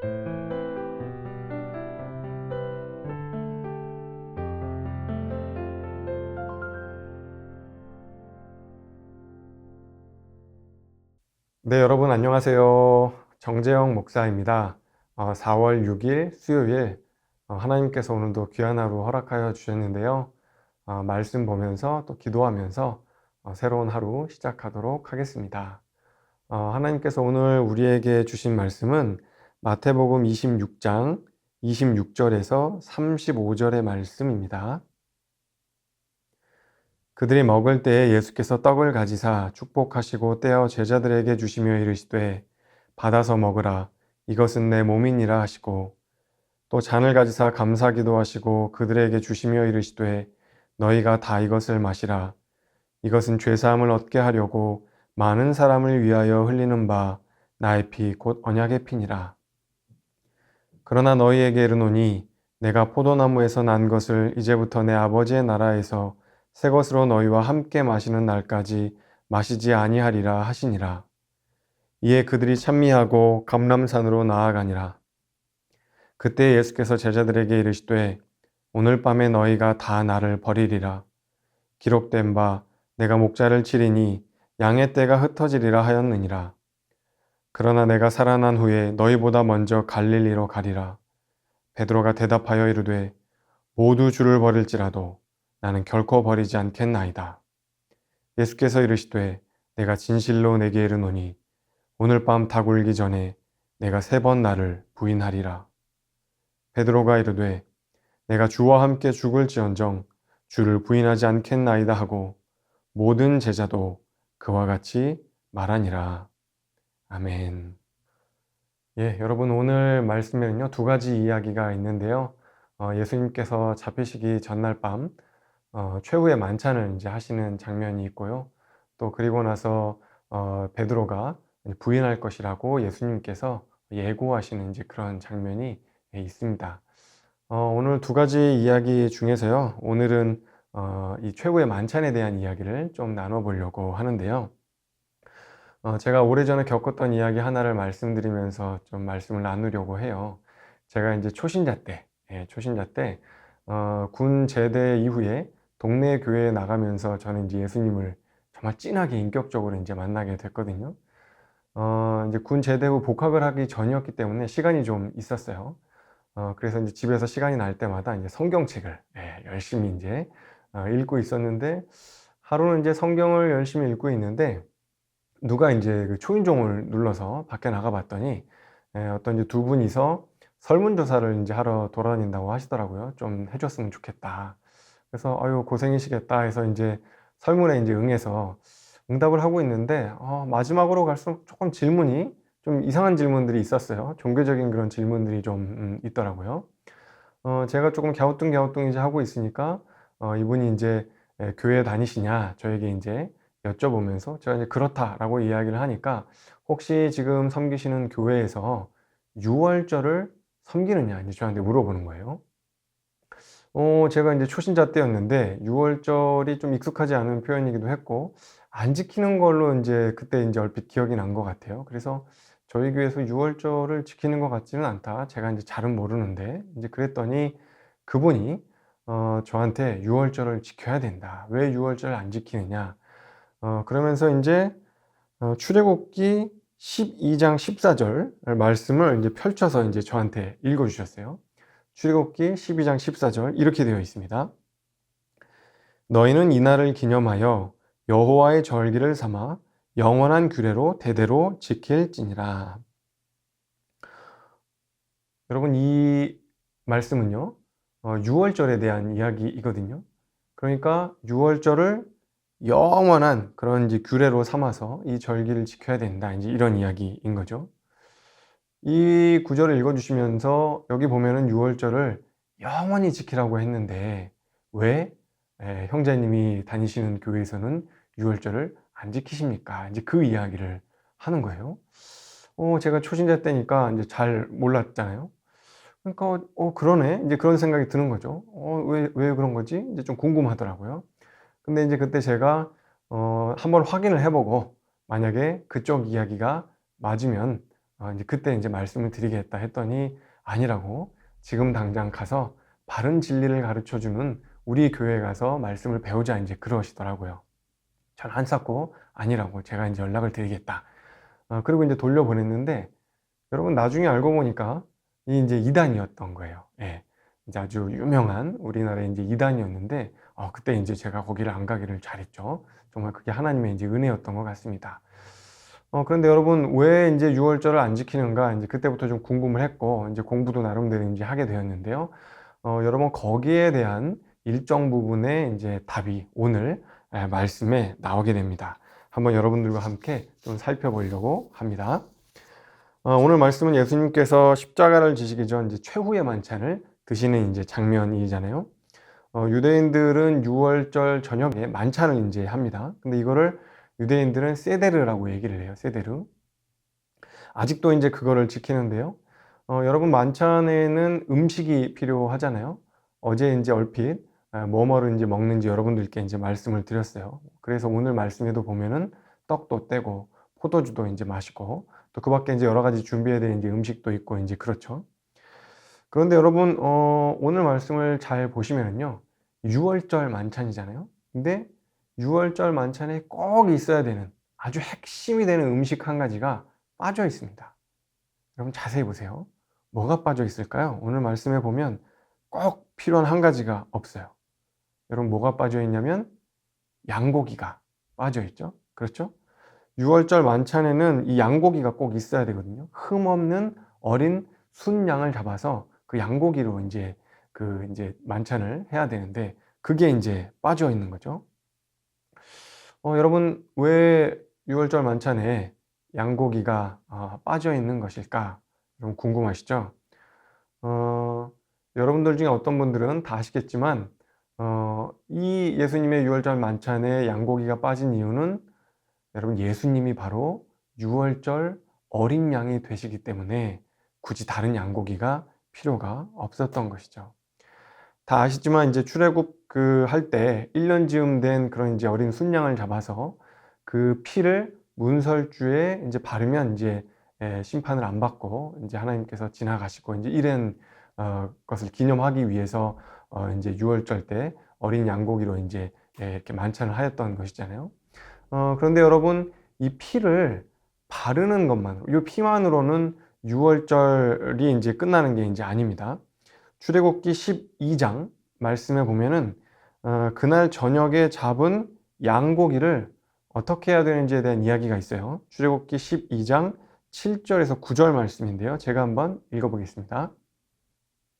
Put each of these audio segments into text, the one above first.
네, 여러분 안녕하세요. 정재영 목사입니다. 4월 6일 수요일 하나님께서 오늘도 귀한 하루 허락하여 주셨는데요. 말씀 보면서 또 기도하면서 새로운 하루 시작하도록 하겠습니다. 하나님께서 오늘 우리에게 주신 말씀은 마태복음 26장 26절에서 35절의 말씀입니다. 그들이 먹을 때에 예수께서 떡을 가지사 축복하시고 떼어 제자들에게 주시며 이르시되 받아서 먹으라 이것은 내 몸이니라 하시고 또 잔을 가지사 감사기도 하시고 그들에게 주시며 이르시되 너희가 다 이것을 마시라 이것은 죄사함을 얻게 하려고 많은 사람을 위하여 흘리는 바 나의 피 곧 언약의 피니라. 그러나 너희에게 이르노니 내가 포도나무에서 난 것을 이제부터 내 아버지의 나라에서 새 것으로 너희와 함께 마시는 날까지 마시지 아니하리라 하시니라. 이에 그들이 찬미하고 감람산으로 나아가니라. 그때 예수께서 제자들에게 이르시되 오늘 밤에 너희가 다 나를 버리리라. 기록된 바 내가 목자를 치리니 양의 떼가 흩어지리라 하였느니라. 그러나 내가 살아난 후에 너희보다 먼저 갈릴리로 가리라. 베드로가 대답하여 이르되 모두 주를 버릴지라도 나는 결코 버리지 않겠나이다. 예수께서 이르시되 내가 진실로 내게 이르노니 오늘 밤 닭 울기 전에 내가 3번 나를 부인하리라. 베드로가 이르되 내가 주와 함께 죽을지언정 주를 부인하지 않겠나이다 하고 모든 제자도 그와 같이 말하니라. 아멘. 예, 여러분 오늘 말씀에는요 2가지 이야기가 있는데요. 예수님께서 잡히시기 전날 밤 최후의 만찬을 이제 하시는 장면이 있고요. 또 그리고 나서 베드로가 부인할 것이라고 예수님께서 예고하시는 이제 그런 장면이 있습니다. 오늘 2가지 이야기 중에서요. 오늘은 이 최후의 만찬에 대한 이야기를 좀 나눠보려고 하는데요. 제가 오래전에 겪었던 이야기 하나를 말씀드리면서 좀 말씀을 나누려고 해요. 제가 이제 초신자 때, 군 제대 이후에 동네 교회에 나가면서 저는 이제 예수님을 정말 진하게 인격적으로 이제 만나게 됐거든요. 이제 군 제대 후 복학을 하기 전이었기 때문에 시간이 좀 있었어요. 그래서 이제 집에서 시간이 날 때마다 이제 성경책을 열심히 이제 읽고 있었는데 하루는 이제 성경을 열심히 읽고 있는데 누가 이제 그 초인종을 눌러서 밖에 나가 봤더니 어떤 이제 2분이서 설문조사를 이제 하러 돌아다닌다고 하시더라고요. 좀 해줬으면 좋겠다. 그래서 아유 고생이시겠다 해서 이제 설문에 이제 응해서 응답을 하고 있는데 마지막으로 갈수록 조금 질문이 좀 이상한 질문들이 있었어요. 종교적인 그런 질문들이 좀 있더라고요. 제가 조금 갸우뚱 이제 하고 있으니까 이분이 이제 교회 다니시냐 저에게 이제 여쭤보면서 제가 이제 그렇다라고 이야기를 하니까 혹시 지금 섬기시는 교회에서 유월절을 섬기느냐 이제 저한테 물어보는 거예요. 제가 이제 초신자 때였는데 유월절이 좀 익숙하지 않은 표현이기도 했고 안 지키는 걸로 이제 그때 이제 얼핏 기억이 난 것 같아요. 그래서 저희 교회에서 유월절을 지키는 것 같지는 않다. 제가 이제 잘은 모르는데 이제 그랬더니 그분이 저한테 유월절을 지켜야 된다. 왜 유월절을 안 지키느냐? 그러면서 이제 출애굽기 12장 14절 말씀을 이제 펼쳐서 이제 저한테 읽어 주셨어요. 출애굽기 12장 14절 이렇게 되어 있습니다. 너희는 이날을 기념하여 여호와의 절기를 삼아 영원한 규례로 대대로 지킬지니라. 여러분 이 말씀은요 6월절에 대한 이야기이거든요. 그러니까 6월절을 영원한 그런 이제 규례로 삼아서 이 절기를 지켜야 된다. 이제 이런 이야기인 거죠. 이 구절을 읽어주시면서 여기 보면은 6월절을 영원히 지키라고 했는데 왜 형제님이 다니시는 교회에서는 6월절을 안 지키십니까? 이제 그 이야기를 하는 거예요. 제가 초신자 때니까 이제 잘 몰랐잖아요. 그러니까 그러네. 이제 그런 생각이 드는 거죠. 왜 그런 거지? 이제 좀 궁금하더라고요. 근데 이제 그때 제가 한번 확인을 해 보고 만약에 그쪽 이야기가 맞으면 이제 그때 이제 말씀을 드리겠다 했더니 아니라고, 지금 당장 가서 바른 진리를 가르쳐 주는 우리 교회에 가서 말씀을 배우자, 이제 그러시더라고요. 전 한사코 아니라고, 제가 이제 연락을 드리겠다. 그리고 이제 돌려보냈는데, 여러분 나중에 알고 보니까 이 이제 이단이었던 거예요. 예. 이제 아주 유명한 우리나라의 이제 이단이었는데, 그때 이제 제가 거기를 안 가기를 잘했죠. 정말 그게 하나님의 이제 은혜였던 것 같습니다. 그런데 여러분, 왜 이제 유월절을 안 지키는가, 이제 그때부터 좀 궁금을 했고, 이제 공부도 나름대로 이제 하게 되었는데요. 여러분, 거기에 대한 일정 부분의 이제 답이 오늘 말씀에 나오게 됩니다. 한번 여러분들과 함께 좀 살펴보려고 합니다. 오늘 말씀은 예수님께서 십자가를 지시기 전 이제 최후의 만찬을 드시는 이제 장면이잖아요. 유대인들은 유월절 저녁에 만찬을 이제 합니다. 근데 이거를 유대인들은 세데르라고 얘기를 해요. 세데르. 아직도 이제 그거를 지키는데요. 여러분, 만찬에는 음식이 필요하잖아요. 어제 이제 얼핏 뭐뭐를 이제 먹는지 여러분들께 이제 말씀을 드렸어요. 그래서 오늘 말씀에도 보면은 떡도 떼고 포도주도 이제 마시고, 또 그 밖에 이제 여러 가지 준비해야 되는 이제 음식도 있고 이제 그렇죠. 그런데 여러분, 오늘 말씀을 잘 보시면은요, 6월절 만찬이잖아요. 근데 6월절 만찬에 꼭 있어야 되는 아주 핵심이 되는 음식 한 가지가 빠져 있습니다. 여러분 자세히 보세요. 뭐가 빠져 있을까요? 오늘 말씀에 보면 꼭 필요한 한 가지가 없어요. 여러분, 뭐가 빠져 있냐면 양고기가 빠져 있죠. 그렇죠? 6월절 만찬에는 이 양고기가 꼭 있어야 되거든요. 흠없는 어린 순양을 잡아서 그 양고기로 이제 만찬을 해야 되는데, 그게 이제 빠져 있는 거죠. 여러분, 왜 6월절 만찬에 양고기가 빠져 있는 것일까? 좀 궁금하시죠? 여러분들 중에 어떤 분들은 다 아시겠지만, 이 예수님의 6월절 만찬에 양고기가 빠진 이유는, 여러분, 예수님이 바로 6월절 어린 양이 되시기 때문에 굳이 다른 양고기가 필요가 없었던 것이죠. 다 아시지만 이제 출애굽 할 때 1년 즈음 된 그런 이제 어린 순양을 잡아서 그 피를 문설주에 이제 바르면 이제 심판을 안 받고 이제 하나님께서 지나가시고, 이제 이런 것을 기념하기 위해서 이제 6월절 때 어린 양고기로 이제 이렇게 만찬을 하였던 것이잖아요. 그런데 여러분, 이 피를 바르는 것만으로, 이 피만으로는 6월절이 이제 끝나는 게 이제 아닙니다. 출애굽기 12장 말씀에 보면은 그날 저녁에 잡은 양고기를 어떻게 해야 되는지에 대한 이야기가 있어요. 출애굽기 12장 7절에서 9절 말씀인데요. 제가 한번 읽어보겠습니다.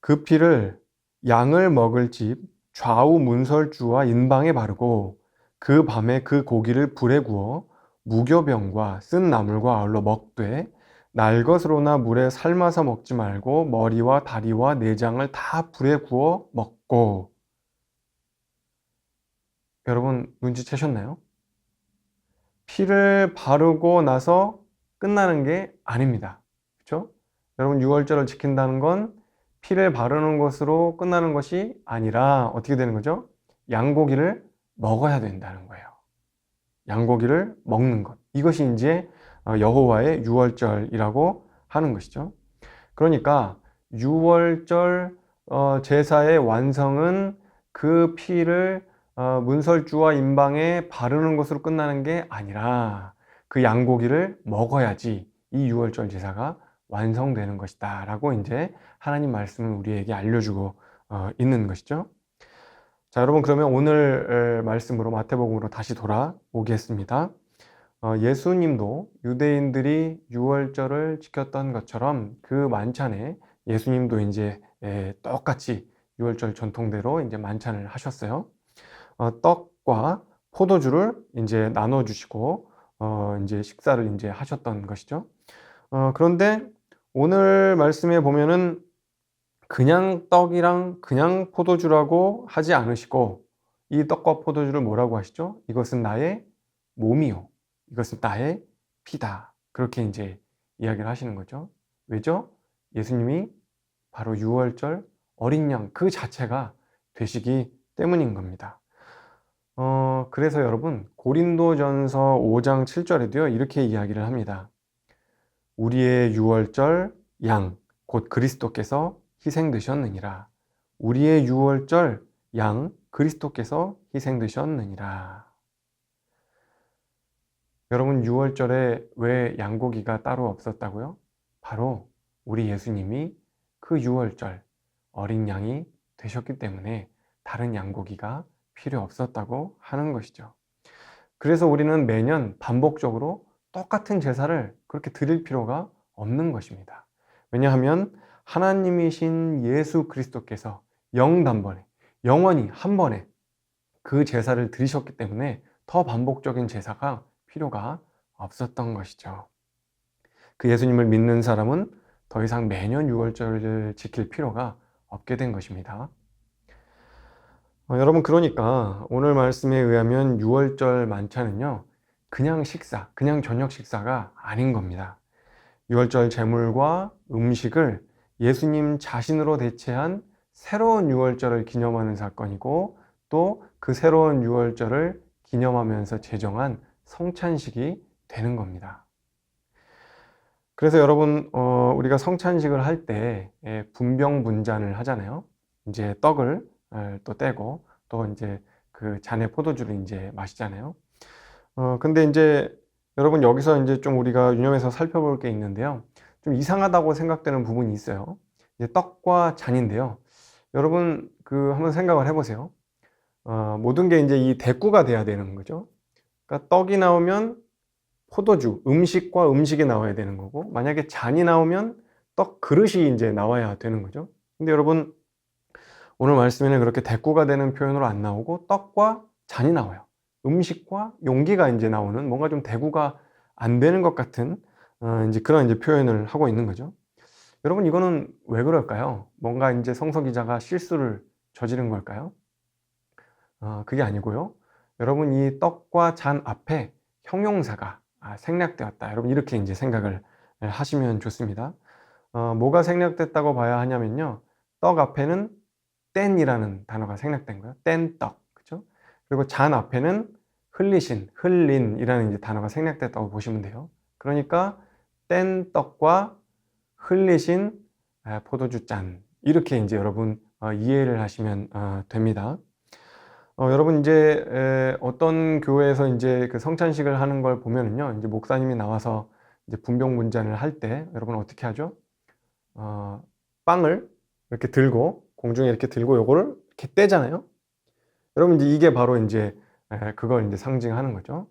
그 피를 양을 먹을 집 좌우 문설주와 인방에 바르고 그 밤에 그 고기를 불에 구워 무교병과 쓴 나물과 아울러 먹되 날 것으로나 물에 삶아서 먹지 말고 머리와 다리와 내장을 다 불에 구워 먹고. 여러분 눈치채셨나요? 피를 바르고 나서 끝나는 게 아닙니다. 그렇죠? 여러분, 6월절을 지킨다는 건 피를 바르는 것으로 끝나는 것이 아니라 어떻게 되는 거죠? 양고기를 먹어야 된다는 거예요. 양고기를 먹는 것. 이것이 이제 여호와의 6월절이라고 하는 것이죠. 그러니까 6월절 제사의 완성은 그 피를 문설주와 인방에 바르는 것으로 끝나는 게 아니라 그 양고기를 먹어야지 이 6월절 제사가 완성되는 것이다 라고 이제 하나님 말씀을 우리에게 알려주고 있는 것이죠. 자, 여러분, 그러면 오늘 말씀으로 마태복음으로 다시 돌아오겠습니다. 예수님도 유대인들이 6월절을 지켰던 것처럼 그 만찬에 예수님도 이제 똑같이 6월절 전통대로 이제 만찬을 하셨어요. 떡과 포도주를 이제 나눠주시고 이제 식사를 이제 하셨던 것이죠. 그런데 오늘 말씀에 보면은 그냥 떡이랑 그냥 포도주라고 하지 않으시고, 이 떡과 포도주를 뭐라고 하시죠? 이것은 나의 몸이요, 이것은 나의 피다. 그렇게 이제 이야기를 하시는 거죠. 왜죠? 예수님이 바로 6월절 어린 양 그 자체가 되시기 때문인 겁니다. 그래서 여러분, 고린도전서 5장 7절에도요 이렇게 이야기를 합니다. 우리의 유월절 양 곧 그리스도께서 희생되셨느니라. 우리의 유월절 양 그리스도께서 희생되셨느니라. 여러분, 유월절에 왜 양고기가 따로 없었다고요? 바로 우리 예수님이 그 유월절 어린 양이 되셨기 때문에 다른 양고기가 필요 없었다고 하는 것이죠. 그래서 우리는 매년 반복적으로 똑같은 제사를 그렇게 드릴 필요가 없는 것입니다. 왜냐하면 하나님이신 예수 그리스도께서 영단번에, 영원히 한 번에 그 제사를 드리셨기 때문에 더 반복적인 제사가 필요가 없었던 것이죠. 그 예수님을 믿는 사람은 더 이상 매년 유월절을 지킬 필요가 없게 된 것입니다. 여러분, 그러니까 오늘 말씀에 의하면 유월절 만찬은요, 그냥 식사, 그냥 저녁 식사가 아닌 겁니다. 유월절 제물과 음식을 예수님 자신으로 대체한 새로운 유월절을 기념하는 사건이고, 또 그 새로운 유월절을 기념하면서 제정한 성찬식이 되는 겁니다. 그래서 여러분, 우리가 성찬식을 할 때 분병분잔을 하잖아요. 이제 떡을 또 떼고 또 이제 그 잔에 포도주를 이제 마시잖아요. 근데 이제 여러분, 여기서 이제 좀 우리가 유념해서 살펴볼 게 있는데요. 좀 이상하다고 생각되는 부분이 있어요. 이제 떡과 잔인데요. 여러분, 한번 생각을 해보세요. 모든 게 이제 이 대꾸가 돼야 되는 거죠. 그러니까 떡이 나오면 포도주, 음식과 음식이 나와야 되는 거고, 만약에 잔이 나오면 떡 그릇이 이제 나와야 되는 거죠. 근데 여러분, 오늘 말씀에는 그렇게 대꾸가 되는 표현으로 안 나오고 떡과 잔이 나와요. 음식과 용기가 이제 나오는, 뭔가 좀 대꾸가 안 되는 것 같은 이제 그런 이제 표현을 하고 있는 거죠. 여러분, 이거는 왜 그럴까요? 뭔가 이제 성서 기자가 실수를 저지른 걸까요? 그게 아니고요. 여러분, 이 떡과 잔 앞에 형용사가 생략되었다. 여러분, 이렇게 이제 생각을 하시면 좋습니다. 뭐가 생략됐다고 봐야 하냐면요. 떡 앞에는 땐이라는 단어가 생략된 거예요. 땐떡. 그죠? 그리고 잔 앞에는 흘리신, 흘린이라는 이제 단어가 생략됐다고 보시면 돼요. 그러니까 땐떡과 흘리신 포도주 잔. 이렇게 이제 여러분 이해를 하시면 됩니다. 여러분, 이제 어떤 교회에서 이제 그 성찬식을 하는 걸 보면은요, 이제 목사님이 나와서 이제 분병분잔을 할 때 여러분 어떻게 하죠? 빵을 이렇게 들고 공중에 이렇게 들고 요거를 이렇게 떼잖아요. 여러분, 이제 이게 바로 이제 그걸 이제 상징하는 거죠.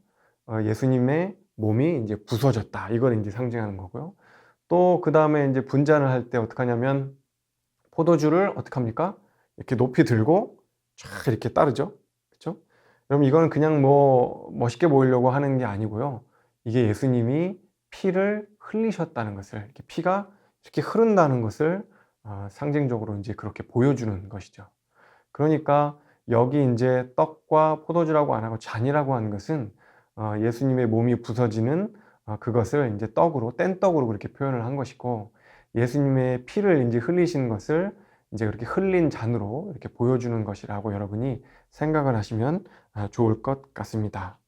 예수님의 몸이 이제 부서졌다. 이걸 이제 상징하는 거고요. 또 그 다음에 이제 분잔을 할 때 어떻게 하냐면 포도주를 어떻게 합니까? 이렇게 높이 들고 쫙 이렇게 따르죠. 그렇죠? 여러분, 이거는 그냥 뭐 멋있게 보이려고 하는 게 아니고요. 이게 예수님이 피를 흘리셨다는 것을, 이렇게 피가 이렇게 흐른다는 것을 상징적으로 이제 그렇게 보여주는 것이죠. 그러니까 여기 이제 떡과 포도주라고 안 하고 잔이라고 하는 것은 예수님의 몸이 부서지는 그것을 이제 떡으로, 뗀떡으로 그렇게 표현을 한 것이고, 예수님의 피를 이제 흘리신 것을 이제 그렇게 흘린 잔으로 이렇게 보여주는 것이라고 여러분이 생각을 하시면 좋을 것 같습니다.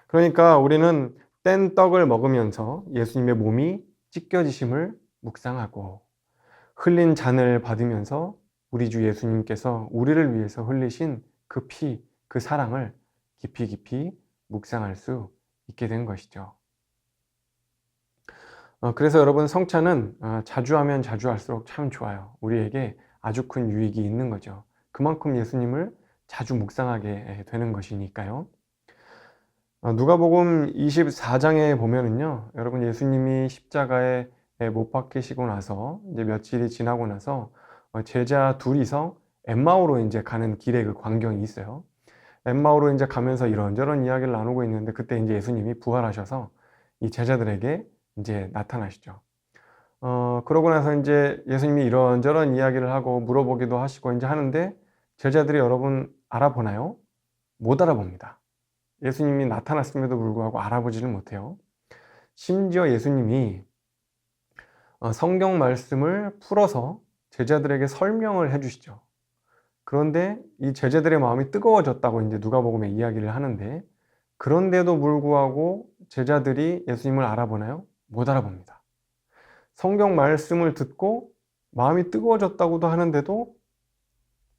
그러니까 우리는 뗀 떡을 먹으면서 예수님의 몸이 찢겨지심을 묵상하고, 흘린 잔을 받으면서 우리 주 예수님께서 우리를 위해서 흘리신 그 피, 그 사랑을 깊이 깊이 묵상할 수 있게 된 것이죠. 그래서 여러분, 성찬은 자주 하면 자주 할수록 참 좋아요. 우리에게 아주 큰 유익이 있는 거죠. 그만큼 예수님을 자주 묵상하게 되는 것이니까요. 누가복음 24장에 보면은요, 여러분, 예수님이 십자가에 못 박히시고 나서 이제 며칠이 지나고 나서 제자 둘이서 엠마오로 이제 가는 길에 그 광경이 있어요. 엠마오로 이제 가면서 이런저런 이야기를 나누고 있는데, 그때 이제 예수님이 부활하셔서 이 제자들에게 이제 나타나시죠. 그러고 나서 이제 예수님이 이런저런 이야기를 하고 물어보기도 하시고 이제 하는데, 제자들이 여러분 알아보나요? 못 알아봅니다. 예수님이 나타났음에도 불구하고 알아보지를 못해요. 심지어 예수님이 성경 말씀을 풀어서 제자들에게 설명을 해주시죠. 그런데 이 제자들의 마음이 뜨거워졌다고 이제 누가복음에 이야기를 하는데, 그런데도 불구하고 제자들이 예수님을 알아보나요? 못 알아봅니다. 성경 말씀을 듣고 마음이 뜨거워졌다고도 하는데도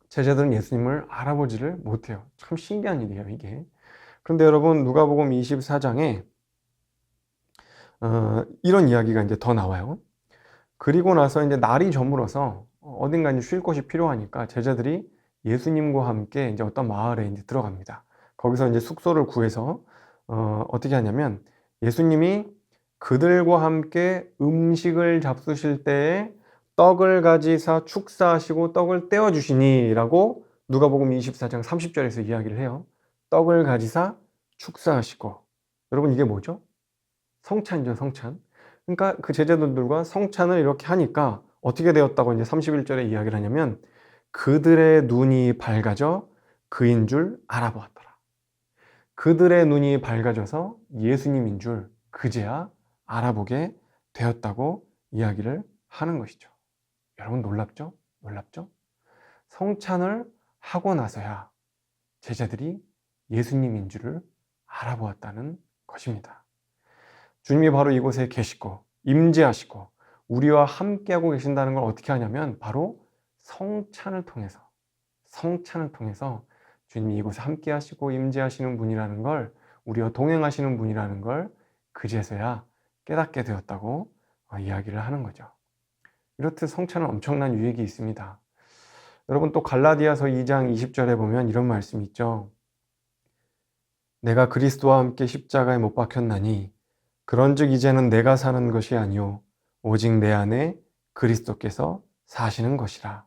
제자들은 예수님을 알아보지를 못해요. 참 신기한 일이에요, 이게. 그런데 여러분, 누가복음 24장에 이런 이야기가 이제 더 나와요. 그리고 나서 이제 날이 저물어서 어딘가 이제 쉴 곳이 필요하니까 제자들이 예수님과 함께 이제 어떤 마을에 이제 들어갑니다. 거기서 이제 숙소를 구해서 어떻게 하냐면 예수님이 그들과 함께 음식을 잡수실 때에 떡을 가지사 축사하시고 떡을 떼어 주시니라고 누가복음 24장 30절에서 이야기를 해요. 떡을 가지사 축사하시고. 여러분, 이게 뭐죠? 성찬이죠, 성찬. 그러니까 그 제자들과 성찬을 이렇게 하니까 어떻게 되었다고 이제 31절에 이야기를 하냐면 그들의 눈이 밝아져 그인 줄 알아보았더라. 그들의 눈이 밝아져서 예수님인 줄 그제야 알아보게 되었다고 이야기를 하는 것이죠. 여러분, 놀랍죠? 놀랍죠? 성찬을 하고 나서야 제자들이 예수님인 줄을 알아보았다는 것입니다. 주님이 바로 이곳에 계시고 임재하시고 우리와 함께하고 계신다는 걸 어떻게 하냐면 바로 성찬을 통해서 주님이 이곳에 함께하시고 임재하시는 분이라는 걸, 우리와 동행하시는 분이라는 걸 그제서야 깨닫게 되었다고 이야기를 하는 거죠. 이렇듯 성찬은 엄청난 유익이 있습니다. 여러분, 또 갈라디아서 2장 20절에 보면 이런 말씀이 있죠. 내가 그리스도와 함께 십자가에 못 박혔나니 그런즉 이제는 내가 사는 것이 아니요 오직 내 안에 그리스도께서 사시는 것이라.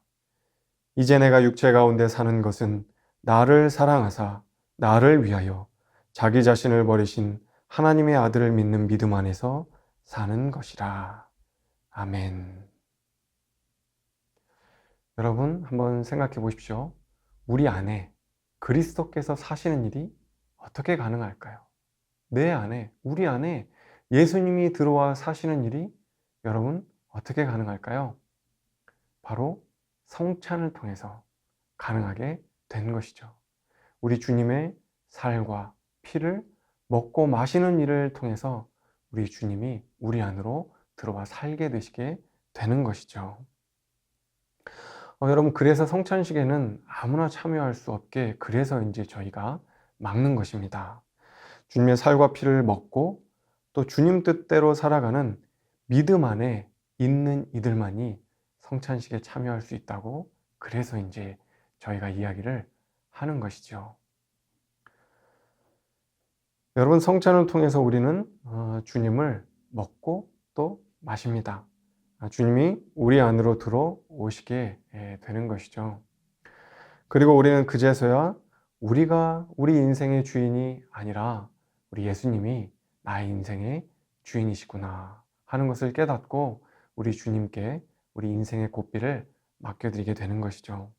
이제 내가 육체 가운데 사는 것은 나를 사랑하사 나를 위하여 자기 자신을 버리신 하나님의 아들을 믿는 믿음 안에서 사는 것이라. 아멘. 여러분, 한번 생각해 보십시오. 우리 안에 그리스도께서 사시는 일이 어떻게 가능할까요? 내 안에, 우리 안에 예수님이 들어와 사시는 일이 여러분 어떻게 가능할까요? 바로 성찬을 통해서 가능하게 된 것이죠. 우리 주님의 살과 피를 먹고 마시는 일을 통해서 우리 주님이 우리 안으로 들어와 살게 되시게 되는 것이죠. 여러분, 그래서 성찬식에는 아무나 참여할 수 없게 그래서 이제 저희가 막는 것입니다. 주님의 살과 피를 먹고 또 주님 뜻대로 살아가는 믿음 안에 있는 이들만이 성찬식에 참여할 수 있다고 그래서 이제 저희가 이야기를 하는 것이죠. 여러분, 성찬을 통해서 우리는 주님을 먹고 또 마십니다. 주님이 우리 안으로 들어오시게 되는 것이죠. 그리고 우리는 그제서야 우리가 우리 인생의 주인이 아니라 우리 예수님이 나의 인생의 주인이시구나 하는 것을 깨닫고 우리 주님께 우리 인생의 고삐를 맡겨드리게 되는 것이죠.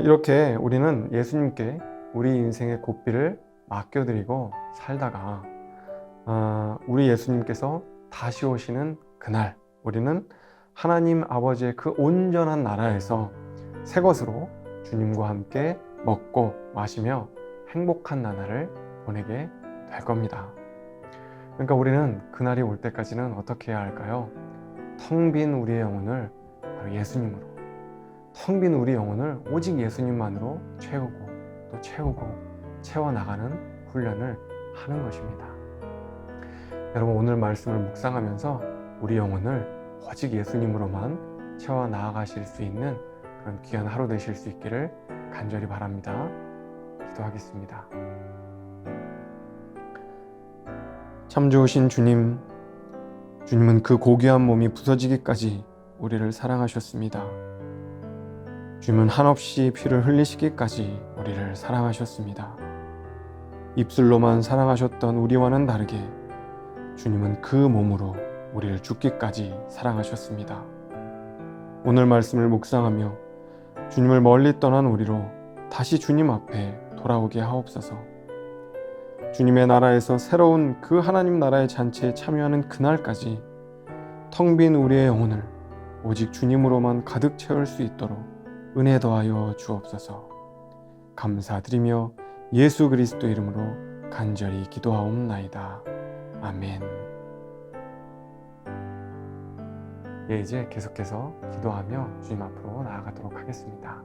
이렇게 우리는 예수님께 우리 인생의 고삐를 맡겨드리고 살다가 우리 예수님께서 다시 오시는 그날 우리는 하나님 아버지의 그 온전한 나라에서 새 것으로 주님과 함께 먹고 마시며 행복한 나날을 보내게 될 겁니다. 그러니까 우리는 그날이 올 때까지는 어떻게 해야 할까요? 텅 빈 우리의 영혼을 바로 예수님으로, 텅 빈 우리 영혼을 오직 예수님만으로 채우고 또 채워나가는 훈련을 하는 것입니다. 여러분, 오늘 말씀을 묵상하면서 우리 영혼을 오직 예수님으로만 채워나가실 수 있는 그런 귀한 하루 되실 수 있기를 간절히 바랍니다. 기도하겠습니다. 참 좋으신 주님, 주님은 그 고귀한 몸이 부서지기까지 우리를 사랑하셨습니다. 주님은 한없이 피를 흘리시기까지 우리를 사랑하셨습니다. 입술로만 사랑하셨던 우리와는 다르게 주님은 그 몸으로 우리를 죽기까지 사랑하셨습니다. 오늘 말씀을 묵상하며 주님을 멀리 떠난 우리로 다시 주님 앞에 돌아오게 하옵소서. 주님의 나라에서 새로운 그 하나님 나라의 잔치에 참여하는 그날까지 텅 빈 우리의 영혼을 오직 주님으로만 가득 채울 수 있도록 은혜 더하여 주옵소서. 감사드리며 예수 그리스도 이름으로 간절히 기도하옵나이다. 아멘. 예, 이제 계속해서 기도하며 주님 앞으로 나아가도록 하겠습니다.